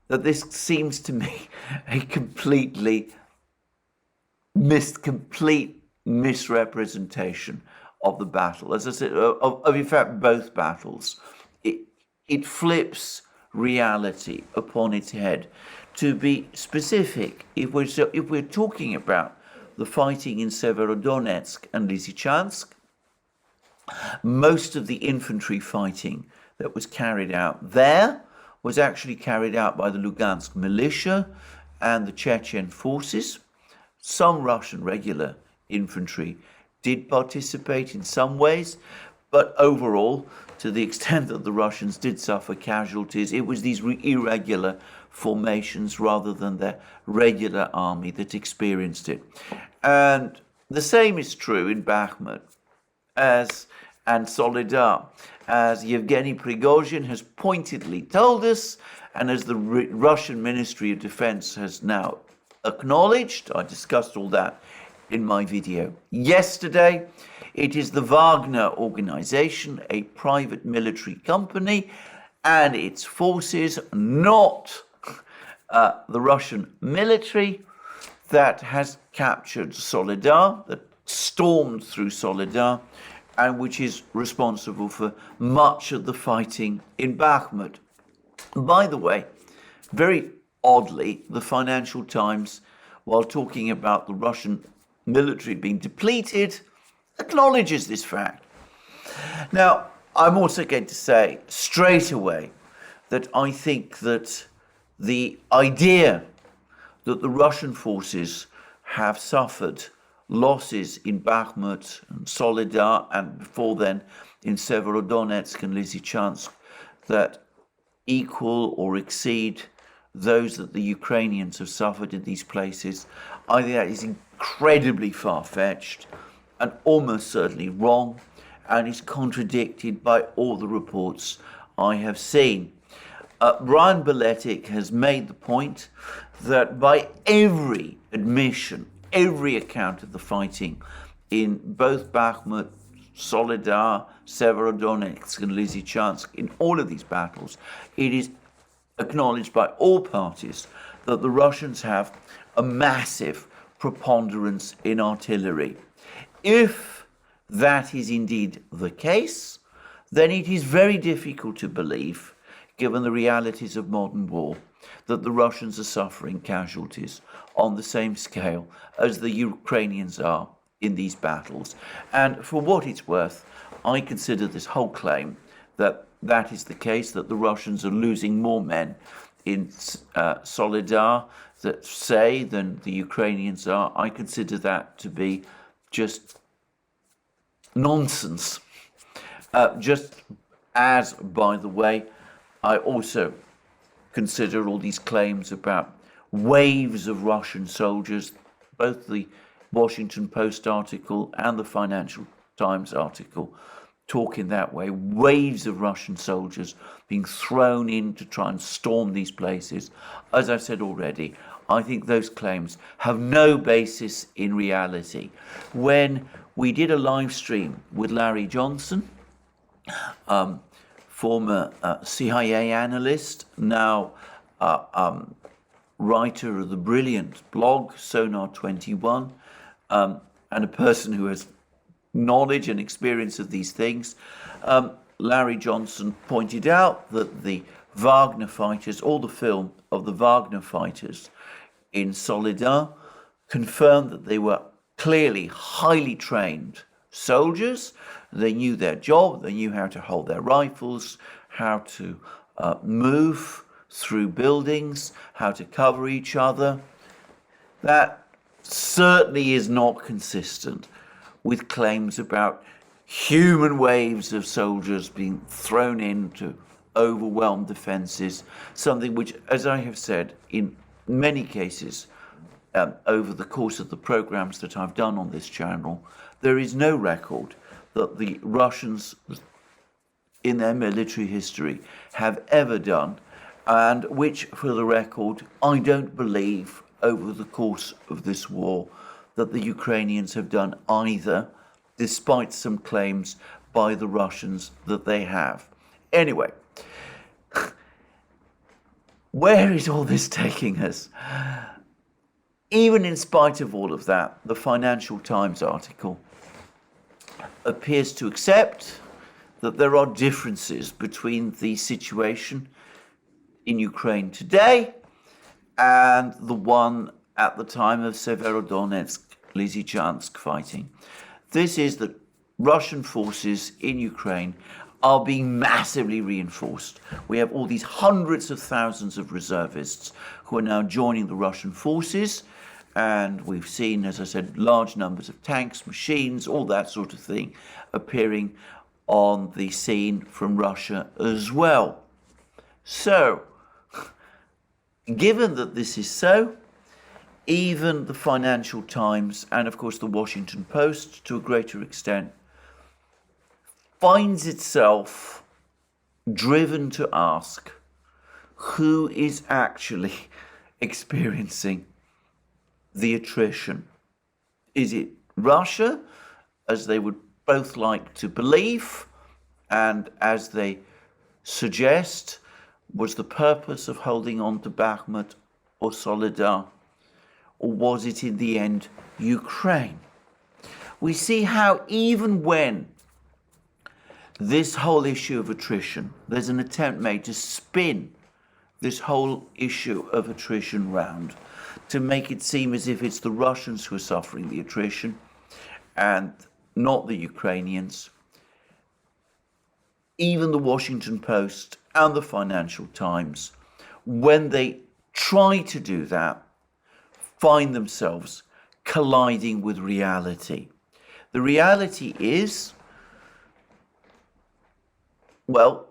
A: that this seems to me a complete misrepresentation of the battle. As I said, of in fact both battles. It flips reality upon its head. To be specific, if we're talking about the fighting in Severodonetsk and Lysychansk, most of the infantry fighting that was carried out there was actually carried out by the Lugansk militia and the Chechen forces. Some Russian regular infantry did participate in some ways, but overall, to the extent that the Russians did suffer casualties, it was these irregular formations rather than their regular army that experienced it. And the same is true in Bakhmut and Solidar, as Yevgeny Prigozhin has pointedly told us, and as the Russian Ministry of Defense has now acknowledged. I discussed all that in my video yesterday. It is the Wagner organization, a private military company, and its forces, not the Russian military, that has captured Solidar, that stormed through Solidar, and which is responsible for much of the fighting in Bakhmut. By the way, very oddly, the Financial Times, while talking about the Russian military being depleted, acknowledges this fact. Now, I'm also going to say straight away that I think that the idea that the Russian forces have suffered losses in Bakhmut and Solidar, and before then in Severodonetsk and Lysychansk, that equal or exceed those that the Ukrainians have suffered in these places, I think that is incredibly far-fetched and almost certainly wrong, and is contradicted by all the reports I have seen. Brian Ballistic has made the point that by every admission, every account of the fighting in both Bakhmut, Solidar, Severodonetsk and Lysychansk, in all of these battles, it is acknowledged by all parties that the Russians have a massive preponderance in artillery. If that is indeed the case, then it is very difficult to believe, given the realities of modern war, that the Russians are suffering casualties on the same scale as the Ukrainians are in these battles. And for what it's worth, I consider this whole claim that that is the case, that the Russians are losing more men in Solidar than the Ukrainians are. I consider that to be just nonsense. Just as, by the way, I also consider all these claims about waves of Russian soldiers, both the Washington Post article and the Financial Times article, talking that way, waves of Russian soldiers being thrown in to try and storm these places. As I've said already, I think those claims have no basis in reality. When we did a live stream with Larry Johnson, former CIA analyst, now writer of the brilliant blog Sonar 21, and a person who has knowledge and experience of these things, Larry Johnson pointed out that the Wagner fighters, or the film of the Wagner fighters in Soledar, confirmed that they were clearly highly trained soldiers. They knew their job, they knew how to hold their rifles, how to move through buildings, how to cover each other. That certainly is not consistent with claims about human waves of soldiers being thrown in to overwhelm defences, something which, as I have said, in many cases over the course of the programmes that I've done on this channel, there is no record that the Russians in their military history have ever done, and which, for the record, I don't believe over the course of this war that the Ukrainians have done either, despite some claims by the Russians that they have. Anyway, where is all this taking us? Even in spite of all of that, the Financial Times article appears to accept that there are differences between the situation in Ukraine today and the one at the time of Severodonetsk, Lysychansk fighting. This is that Russian forces in Ukraine are being massively reinforced. We have all these hundreds of thousands of reservists who are now joining the Russian forces, and we've seen, as I said, large numbers of tanks, machines, all that sort of thing appearing on the scene from Russia as well. So, given that this is so, even the Financial Times and, of course, the Washington Post, to a greater extent, finds itself driven to ask who is actually experiencing the attrition. Is it Russia, as they would both like to believe, and as they suggest was the purpose of holding on to Bakhmut or Soledar, or was it in the end Ukraine? We see how even when this whole issue of attrition, there's an attempt made to spin this whole issue of attrition round to make it seem as if it's the Russians who are suffering the attrition and not the Ukrainians. Even the Washington Post and the Financial Times, when they try to do that, find themselves colliding with reality. The reality is, well,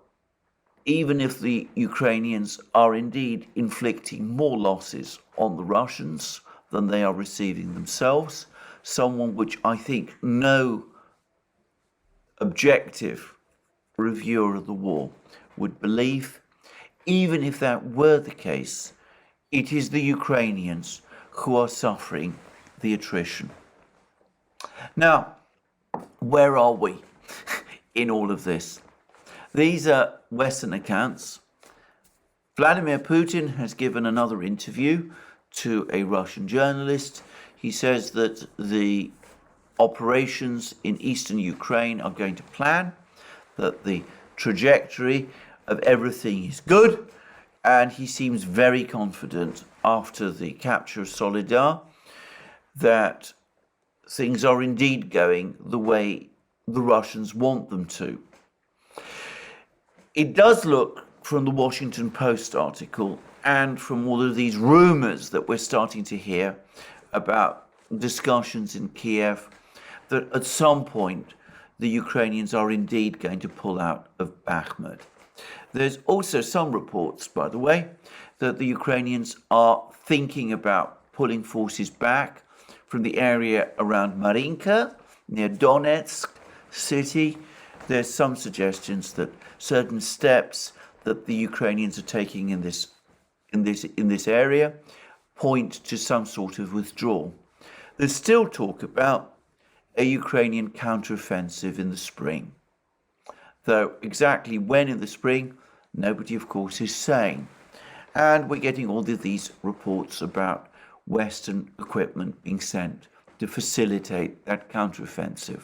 A: even if the Ukrainians are indeed inflicting more losses on the Russians than they are receiving themselves, someone which I think no objective reviewer of the war would believe, even if that were the case, it is the Ukrainians who are suffering the attrition. Now, where are we in all of this? These are Western accounts. Vladimir Putin has given another interview to a Russian journalist. He says that the operations in eastern Ukraine are going to plan, that the trajectory of everything is good, and he seems very confident after the capture of Soledar that things are indeed going the way the Russians want them to. It does look, from the Washington Post article and from all of these rumors that we're starting to hear about discussions in Kiev, that at some point the Ukrainians are indeed going to pull out of Bakhmut. There's also some reports, by the way, that the Ukrainians are thinking about pulling forces back from the area around Marinka, near Donetsk city. There's some suggestions that certain steps that the Ukrainians are taking in this area point to some sort of withdrawal. There's still talk about a Ukrainian counteroffensive in the spring, though exactly when in the spring, nobody, of course, is saying. And we're getting all of these reports about Western equipment being sent to facilitate that counteroffensive.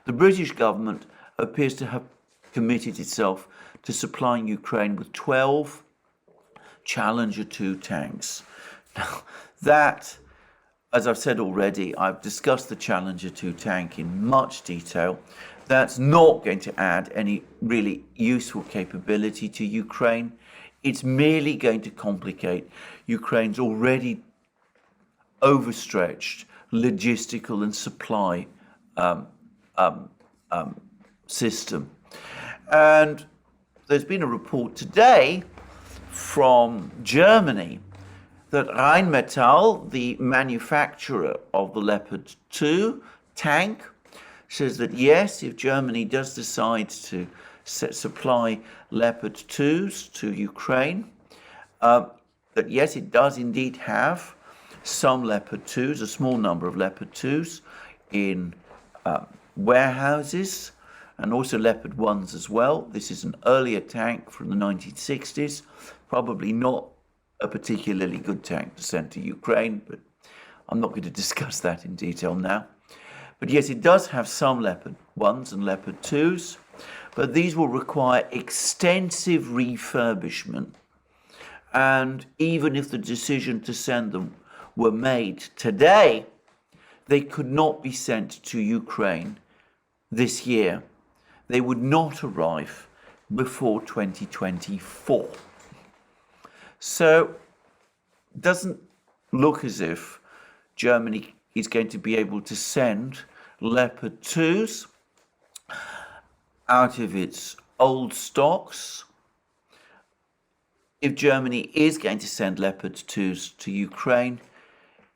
A: The British government appears to have committed itself to supplying Ukraine with 12 Challenger 2 tanks. Now, that, as I've said already, I've discussed the Challenger 2 tank in much detail. That's not going to add any really useful capability to Ukraine. It's merely going to complicate Ukraine's already overstretched logistical and supply system. And there's been a report today from Germany that Rheinmetall, the manufacturer of the Leopard 2 tank, says that yes, if Germany does decide to supply Leopard 2s to Ukraine, that yes, it does indeed have some Leopard 2s, a small number of Leopard 2s in warehouses, and also Leopard 1s as well. This is an earlier tank from the 1960s, probably not a particularly good tank to send to Ukraine, but I'm not going to discuss that in detail now. But yes, it does have some Leopard 1s and Leopard 2s, but these will require extensive refurbishment. And even if the decision to send them were made today, they could not be sent to Ukraine this year. They would not arrive before 2024. So it doesn't look as if Germany is going to be able to send Leopard 2s out of its old stocks. If Germany is going to send Leopard 2s to Ukraine,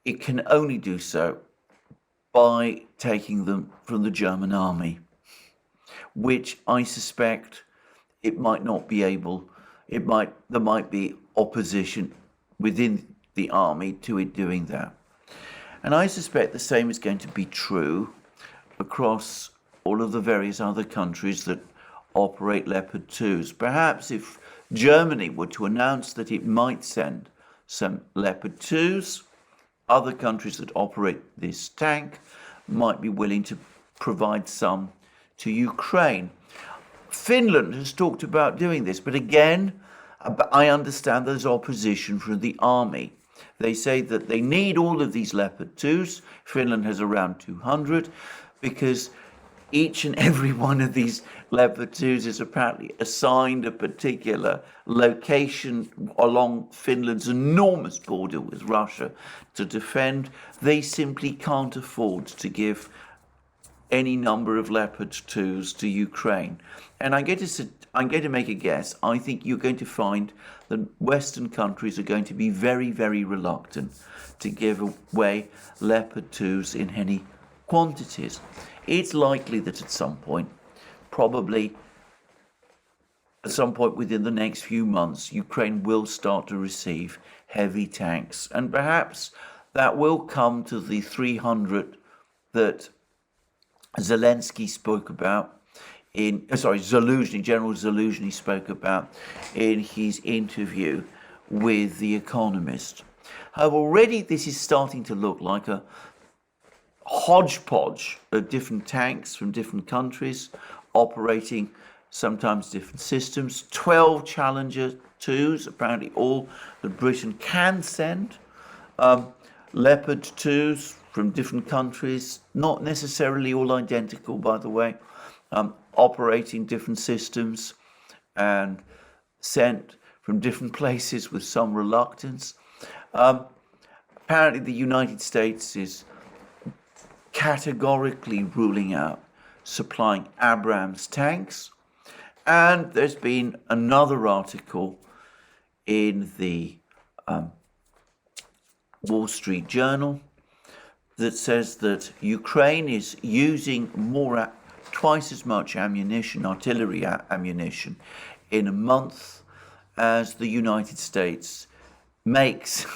A: it can only do so by taking them from the German army, which I suspect it might not be able, there might be opposition within the army to it doing that. And I suspect the same is going to be true across all of the various other countries that operate Leopard 2s. Perhaps if Germany were to announce that it might send some Leopard 2s, other countries that operate this tank might be willing to provide some to Ukraine. Finland has talked about doing this, but again, I understand there's opposition from the army. They say that they need all of these Leopard 2s. Finland has around 200, because each and every one of these Leopard 2s is apparently assigned a particular location along Finland's enormous border with Russia to defend. They simply can't afford to give any number of Leopard 2s to Ukraine. And I'm going to make a guess. I think you're going to find that Western countries are going to be very, very reluctant to give away Leopard 2s in any quantities. It's likely that at some point, probably at some point within the next few months, Ukraine will start to receive heavy tanks. And perhaps that will come to the 300 that Zelensky spoke about General Zaluzhny spoke about in his interview with The Economist. However, already this is starting to look like a hodgepodge of different tanks from different countries operating sometimes different systems. 12 Challenger 2s, apparently all that Britain can send. Leopard 2s from different countries, not necessarily all identical, by the way, operating different systems and sent from different places with some reluctance. Apparently the United States is categorically ruling out supplying Abrams tanks. And there's been another article in the Wall Street Journal that says that Ukraine is using twice as much ammunition, artillery ammunition, in a month as the United States makes,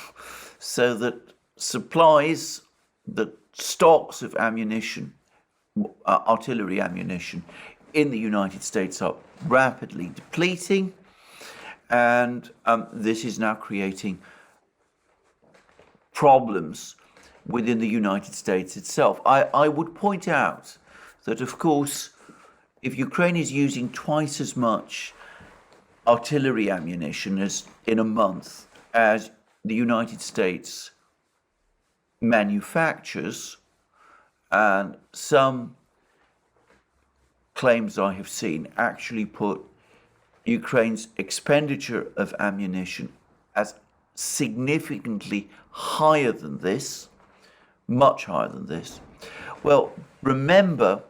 A: so that supplies, the stocks of ammunition, artillery ammunition in the United States are rapidly depleting, and this is now creating problems within the United States itself. I would point out that, of course, if Ukraine is using twice as much artillery ammunition as in a month as the United States manufactures, and some claims I have seen actually put Ukraine's expenditure of ammunition as significantly higher than this, much higher than this. Well, remember,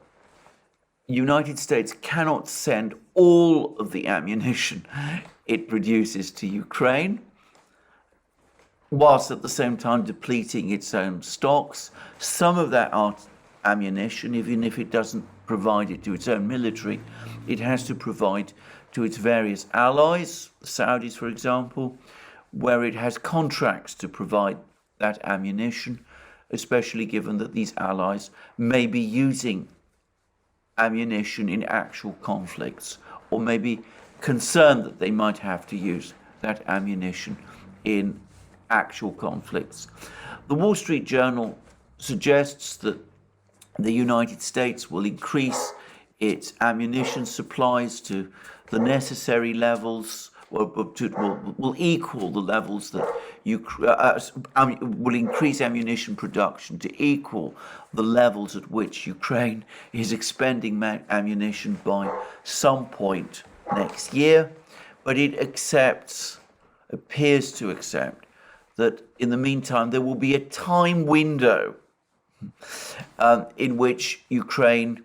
A: United States cannot send all of the ammunition it produces to Ukraine, whilst at the same time depleting its own stocks. Some of that ammunition, even if it doesn't provide it to its own military, it has to provide to its various allies, the Saudis, for example, where it has contracts to provide that ammunition, especially given that these allies may be using ammunition in actual conflicts, or may be concerned that they might have to use that ammunition in actual conflicts. The Wall Street Journal suggests that the United States will increase its ammunition supplies to the necessary levels, will equal the levels that will increase ammunition production to equal the levels at which Ukraine is expending ammunition by some point next year. But it appears to accept that in the meantime there will be a time window in which Ukraine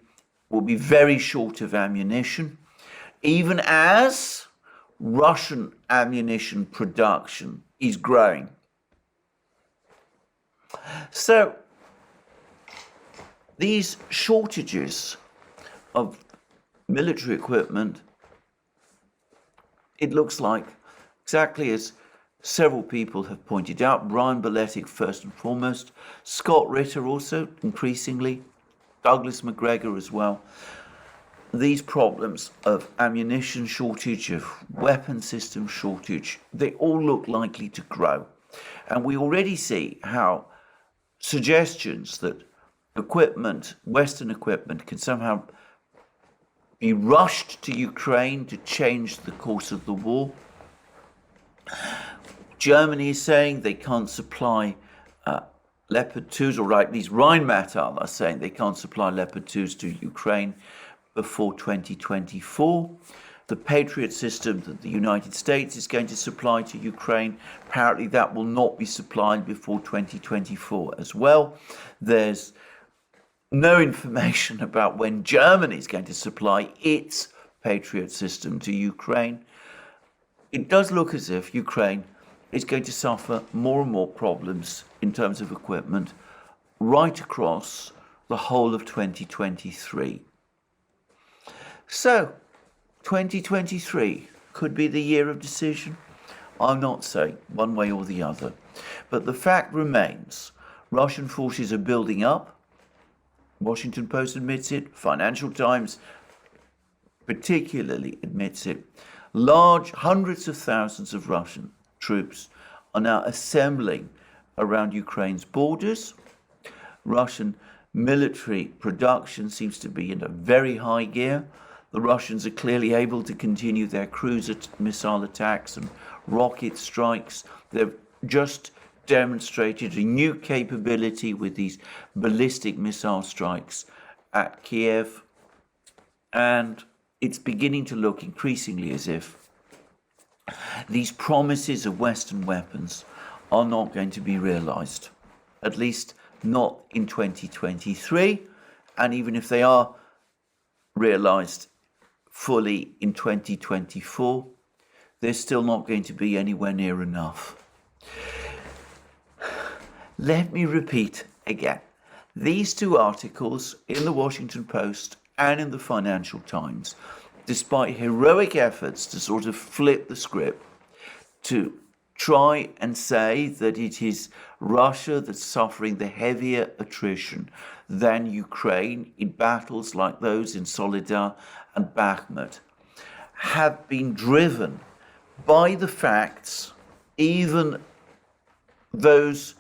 A: will be very short of ammunition, even as Russian ammunition production is growing. So these shortages of military equipment, it looks like, exactly as several people have pointed out, Brian Ballistic first and foremost, Scott Ritter also increasingly, Douglas McGregor as well, these problems of ammunition shortage, of weapon system shortage, they all look likely to grow. And we already see how suggestions that equipment, Western equipment, can somehow be rushed to Ukraine to change the course of the war. Germany is saying they can't supply Leopard 2s, or right, these Rheinmetall are saying they can't supply Leopard 2s to Ukraine before 2024. The Patriot system that the United States is going to supply to Ukraine, apparently that will not be supplied before 2024 as well. There's no information about when Germany is going to supply its Patriot system to Ukraine. It does look as if Ukraine is going to suffer more and more problems in terms of equipment right across the whole of 2023. So, 2023 could be the year of decision. I'm not saying one way or the other. But the fact remains, Russian forces are building up. Washington Post admits it. Financial Times particularly admits it. Large hundreds of thousands of Russian troops are now assembling around Ukraine's borders. Russian military production seems to be in a very high gear. The Russians are clearly able to continue their cruiser missile attacks and rocket strikes. They've just demonstrated a new capability with these ballistic missile strikes at Kiev. And it's beginning to look increasingly as if these promises of Western weapons are not going to be realized, at least not in 2023. And even if they are, realised fully in 2024, they're still not going to be anywhere near enough. Let me repeat again. These two articles in the Washington Post and in the Financial Times, despite heroic efforts to sort of flip the script, to try and say that it is Russia that's suffering the heavier attrition than Ukraine in battles like those in Solidar and Bakhmut, have been driven by the facts, even those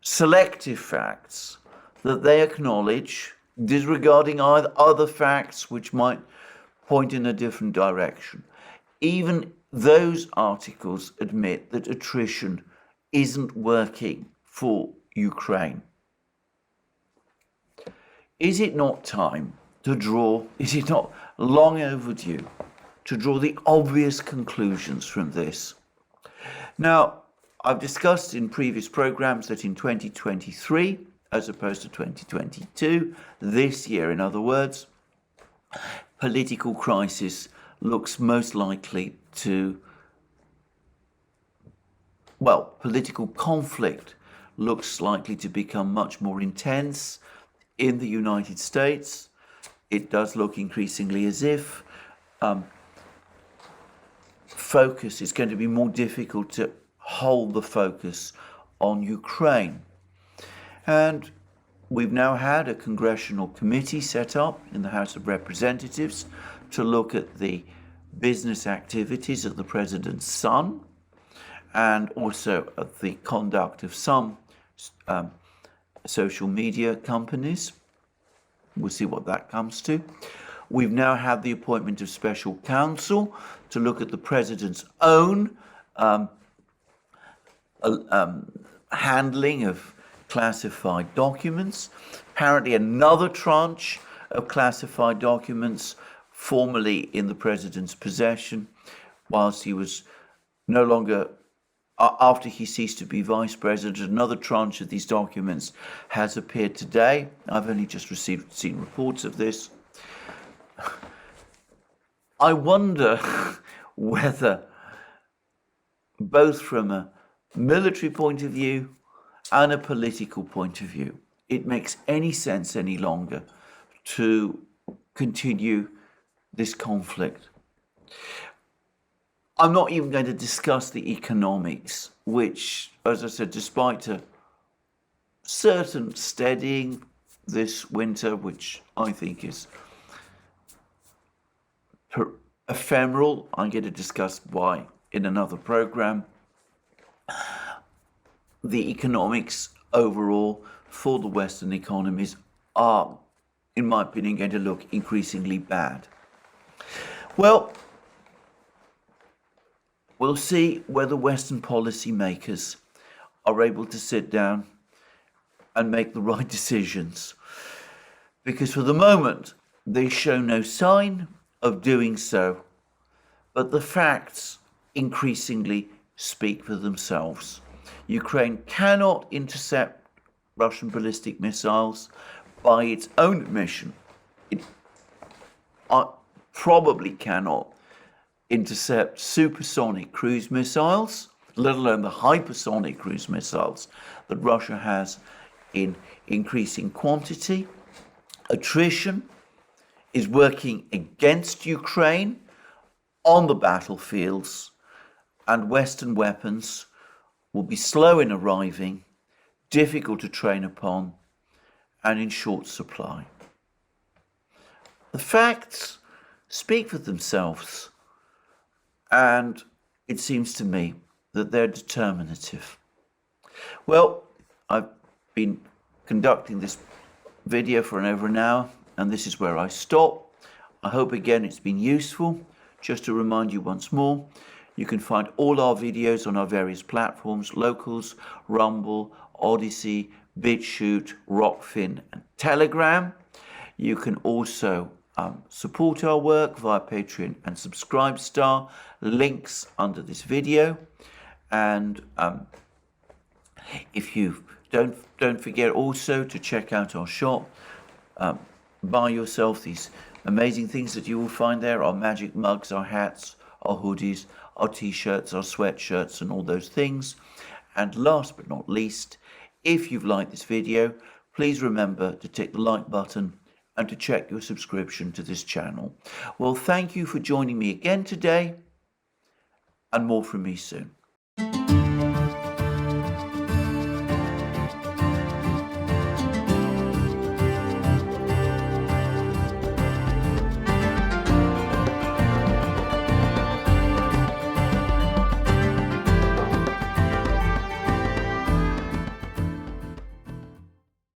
A: selective facts that they acknowledge, disregarding other facts which might point in a different direction. Even those articles admit that attrition isn't working for Ukraine. Is it not time to draw, is it not long overdue to draw the obvious conclusions from this? Now, I've discussed in previous programs that in 2023, as opposed to 2022, this year, in other words, political crisis looks most likely to, political conflict looks likely to become much more intense in the United States. It does look increasingly as if focus is going to be more difficult to hold the focus on Ukraine. And we've now had a congressional committee set up in the House of Representatives to look at the business activities of the president's son and also at the conduct of some social media companies. We'll see what that comes to. We've now had the appointment of special counsel to look at the president's own handling of classified documents. Apparently another tranche of classified documents formerly in the president's possession whilst he was no longer, after he ceased to be vice president. Another tranche of these documents has appeared today. I've only just seen reports of this. I wonder whether, both from a military point of view and a political point of view, it makes any sense any longer to continue this conflict. I'm not even going to discuss the economics, which, as I said, despite a certain steadying this winter, which I think is ephemeral, I'm going to discuss why in another program. The economics overall for the Western economies are, in my opinion, going to look increasingly bad. Well, we'll see whether Western policymakers are able to sit down and make the right decisions, because for the moment they show no sign of doing so, but the facts increasingly speak for themselves. Ukraine cannot intercept Russian ballistic missiles by its own admission. It probably cannot intercept supersonic cruise missiles, let alone the hypersonic cruise missiles that Russia has in increasing quantity. Attrition is working against Ukraine on the battlefields, and Western weapons will be slow in arriving, difficult to train upon, and in short supply. The facts speak for themselves, and it seems to me that they're determinative. Well, I've been conducting this video for over an hour, and this is where I stop. I hope again it's been useful. Just to remind you once more, you can find all our videos on our various platforms: Locals, Rumble, ODYSEE, BitChute, Rockfin, and Telegram. You can also support our work via Patreon and Subscribestar, links under this video. And if you don't forget also to check out our shop, buy yourself these Amazing things that you will find there are magic mugs, our hats, our hoodies, our t-shirts, our sweatshirts, and all those things. And last but not least, if you've liked this video, please remember to tick the like button and to check your subscription to this channel. Well, thank you for joining me again today, and more from me soon.